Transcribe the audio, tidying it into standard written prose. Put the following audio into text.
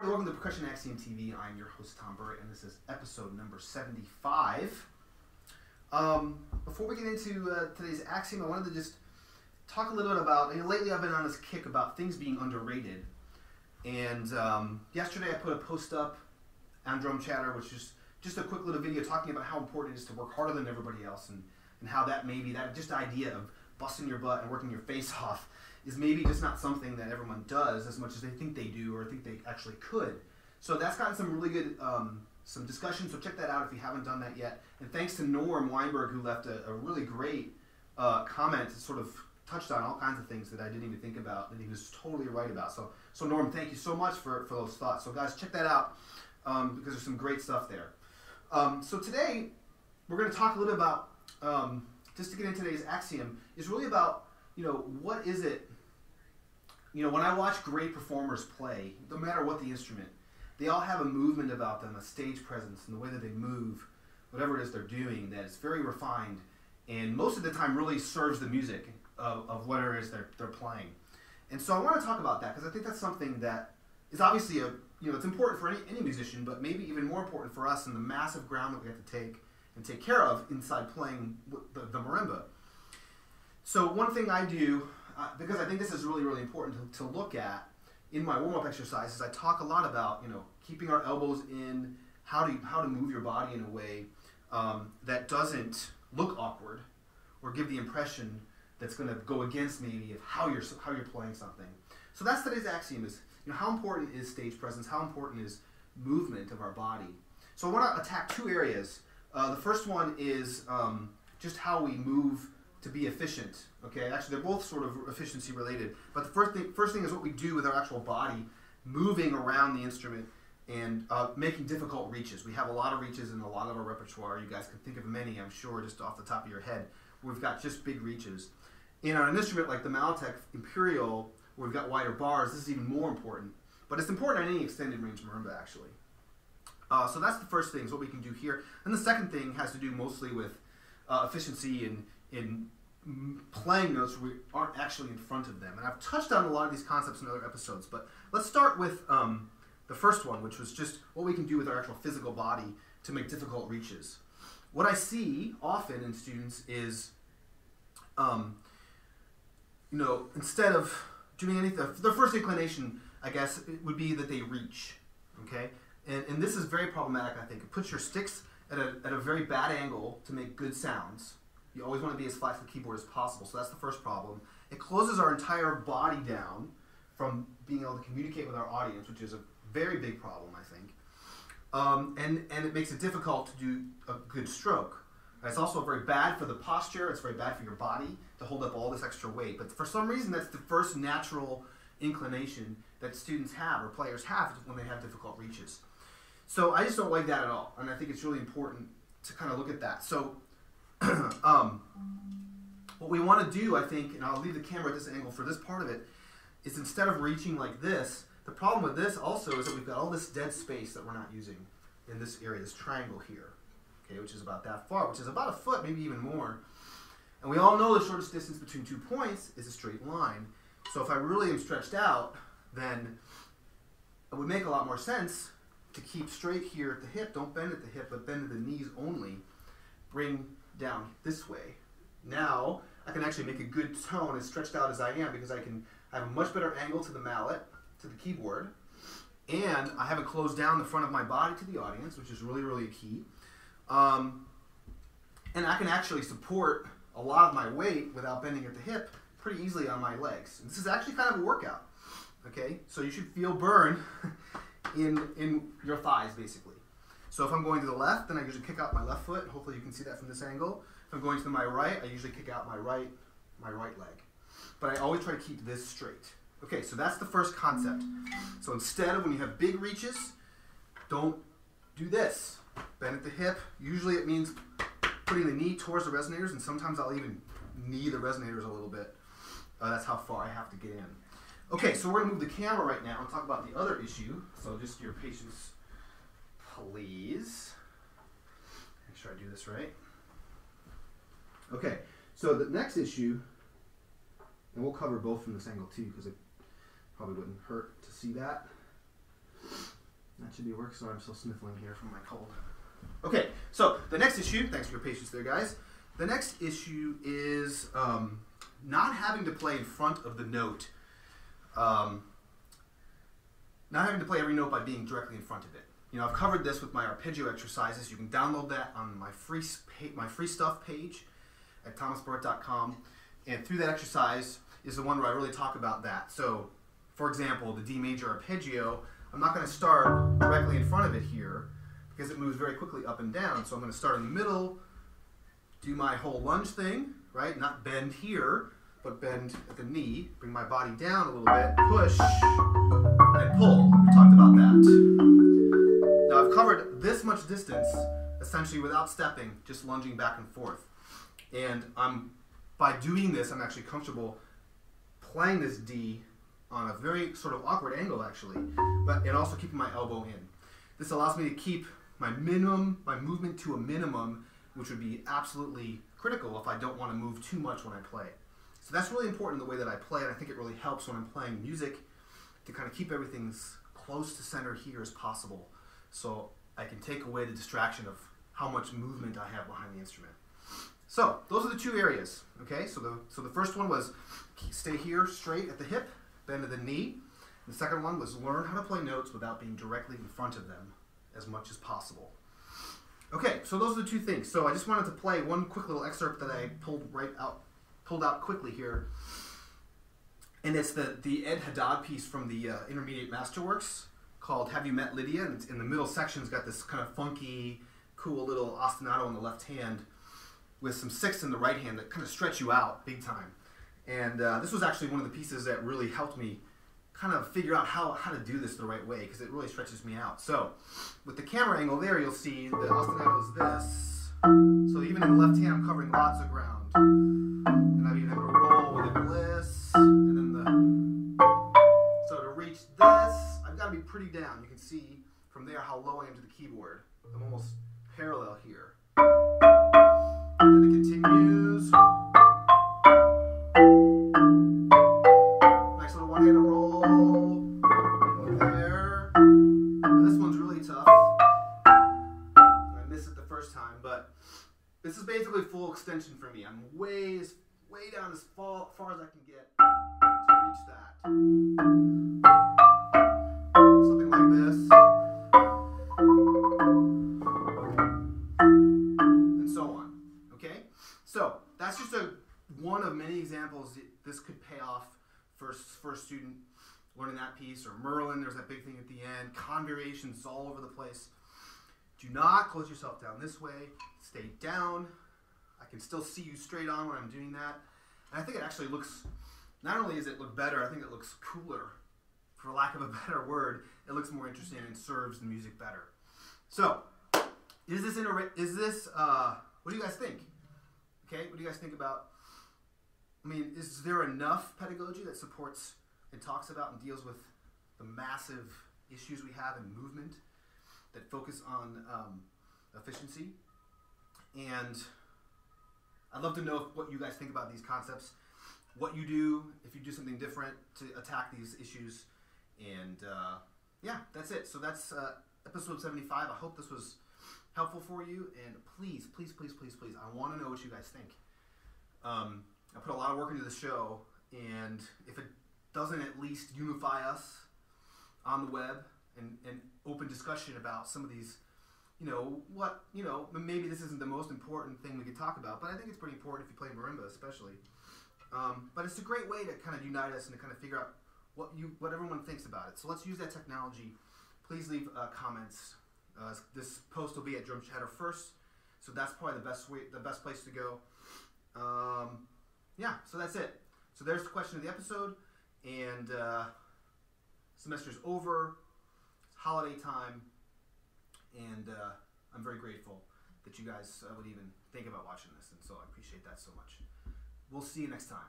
Welcome to Percussion Axiom TV. I'm your host, Tom Burritt, and this is episode number 75. Before we get into today's Axiom, I wanted to just talk a little bit about, lately I've been on this kick about things being underrated. And yesterday I put a post up on Drum Chatter, which is just a quick little video talking about how important it is to work harder than everybody else, and how that maybe that just idea of busting your butt and working your face off is maybe just not something that everyone does as much as they think they do or think they actually could. So that's gotten some really good some discussion, so check that out if you haven't done that yet. And thanks to Norm Weinberg, who left a really great comment that sort of touched on all kinds of things that I didn't even think about, that he was totally right about. So Norm, thank you so much for those thoughts. So guys, check that out because there's some great stuff there. So today, we're going to talk a little bit about, just to get into today's Axiom, is really about, what is it, when I watch great performers play, no matter what the instrument, they all have a movement about them, a stage presence, and the way that they move, whatever it is they're doing, that is very refined, and most of the time really serves the music of whatever it is they're playing. And so I want to talk about that, because I think that's something that is obviously it's important for any musician, but maybe even more important for us in the massive ground that we have to take care of inside playing the marimba. So one thing I do, because I think this is really, really important to look at in my warm-up exercises, I talk a lot about keeping our elbows in, how to move your body in a way that doesn't look awkward or give the impression that's going to go against maybe of how you're playing something. So that's today's Axiom, is how important is stage presence, how important is movement of our body. So I want to attack two areas. The first one is just how we move to be efficient. Okay, actually they're both sort of efficiency related, but the first thing is what we do with our actual body, moving around the instrument and making difficult reaches. We have a lot of reaches in a lot of our repertoire. You guys can think of many, I'm sure, just off the top of your head. We've got just big reaches. In an instrument like the Maltech Imperial, where we've got wider bars, this is even more important. But it's important on any extended range marimba, actually. So that's the first thing, is what we can do here. And the second thing has to do mostly with efficiency in playing notes where we aren't actually in front of them. And I've touched on a lot of these concepts in other episodes, but let's start with the first one, which was just what we can do with our actual physical body to make difficult reaches. What I see often in students is, instead of doing anything, the first inclination, I guess, it would be that they reach, okay? And this is very problematic, I think. It puts your sticks at a very bad angle to make good sounds. You always want to be as flat to the keyboard as possible, so that's the first problem. It closes our entire body down from being able to communicate with our audience, which is a very big problem, I think. And it makes it difficult to do a good stroke. It's also very bad for the posture, it's very bad for your body to hold up all this extra weight. But for some reason, that's the first natural inclination that students have, or players have, when they have difficult reaches. So I just don't like that at all, and I think it's really important to kind of look at that. So what we want to do, I think, and I'll leave the camera at this angle for this part of it, is instead of reaching like this, the problem with this also is that we've got all this dead space that we're not using in this area, this triangle here, okay, which is about that far, which is about a foot, maybe even more. And we all know the shortest distance between 2 points is a straight line. So if I really am stretched out, then it would make a lot more sense to keep straight here at the hip. Don't bend at the hip, but bend at the knees only. Bring down this way. Now I can actually make a good tone as stretched out as I am, because I have a much better angle to the mallet, to the keyboard, and I haven't closed down the front of my body to the audience, which is really, really key. And I can actually support a lot of my weight without bending at the hip pretty easily on my legs. And this is actually kind of a workout. Okay, so you should feel burn in your thighs, basically. So if I'm going to the left, then I usually kick out my left foot. Hopefully you can see that from this angle. If I'm going to my right, I usually kick out my right leg. But I always try to keep this straight. Okay, so that's the first concept. So instead of when you have big reaches, don't do this. Bend at the hip. Usually it means putting the knee towards the resonators, and sometimes I'll even knee the resonators a little bit. That's how far I have to get in. Okay, so we're going to move the camera right now and talk about the other issue. So just your patience, please. Make sure I do this right. Okay, so the next issue, and we'll cover both from this angle too, because it probably wouldn't hurt to see that. That should be work, so I'm still sniffling here from my cold. Okay, so the next issue, thanks for your patience there, guys. The next issue is not having to play in front of the note. Not having to play every note by being directly in front of it. You know, I've covered this with my arpeggio exercises. You can download that on my free stuff page at thomasburritt.com. And through that exercise is the one where I really talk about that. So, for example, the D major arpeggio, I'm not going to start directly in front of it here because it moves very quickly up and down. So I'm going to start in the middle, do my whole lunge thing, right? Not bend here, but bend at the knee, bring my body down a little bit, push, and pull. We talked about that. Now I've covered this much distance, essentially without stepping, just lunging back and forth. And by doing this, I'm actually comfortable playing this D on a very sort of awkward angle, actually, and also keeping my elbow in. This allows me to keep my movement to a minimum, which would be absolutely critical if I don't want to move too much when I play. So that's really important in the way that I play, and I think it really helps when I'm playing music to kind of keep everything as close to center here as possible, so I can take away the distraction of how much movement I have behind the instrument. So those are the two areas. Okay, so the first one was stay here straight at the hip, bend to the knee. The second one was learn how to play notes without being directly in front of them as much as possible. Okay, so those are the two things. So I just wanted to play one quick little excerpt that I pulled out quickly here. And it's the Ed Haddad piece from the Intermediate Masterworks called Have You Met Lydia? And it's in the middle section's got this kind of funky, cool little ostinato on the left hand with some sixths in the right hand that kind of stretch you out big time. And this was actually one of the pieces that really helped me kind of figure out how to do this the right way, because it really stretches me out. So with the camera angle there, you'll see the ostinato is this. So even in the left hand, I'm covering lots of ground. And I even have a roll with a bliss. And then so to reach this, I've got to be pretty down. You can see from there how low I am to the keyboard. I'm almost parallel here. And then it continues. Nice little one-handed roll. And there. Now this one's really tough. I missed it the first time, but this is basically full extension for me. I'm way down as far as I can get to reach that. Something like this. And so on. Okay? So that's just one of many examples this could pay off for a student learning that piece. Or Merlin, there's that big thing at the end. Con variations all over the place. Do not close yourself down this way. Stay down. I can still see you straight on when I'm doing that. And I think it actually looks, not only does it look better, I think it looks cooler. For lack of a better word, it looks more interesting and serves the music better. So, what do you guys think? Okay, what do you guys think about, I mean, is there enough pedagogy that supports and talks about and deals with the massive issues we have in movement that focus on efficiency? And I'd love to know what you guys think about these concepts, what you do, if you do something different to attack these issues. And yeah, that's it. So that's episode 75. I hope this was helpful for you. And please, please, please, please, please, I want to know what you guys think. I put a lot of work into the show, and if it doesn't at least unify us on the web and open discussion about some of these, maybe this isn't the most important thing we could talk about, but I think it's pretty important if you play marimba especially. But it's a great way to kind of unite us and to kind of figure out what everyone thinks about it. So let's use that technology. Please leave comments. This post will be at Drum Chatter first, so that's probably the best place to go. Yeah, so that's it. So there's the question of the episode, and semester's over, it's holiday time, and I'm very grateful that you guys would even think about watching this, and so I appreciate that so much. We'll see you next time.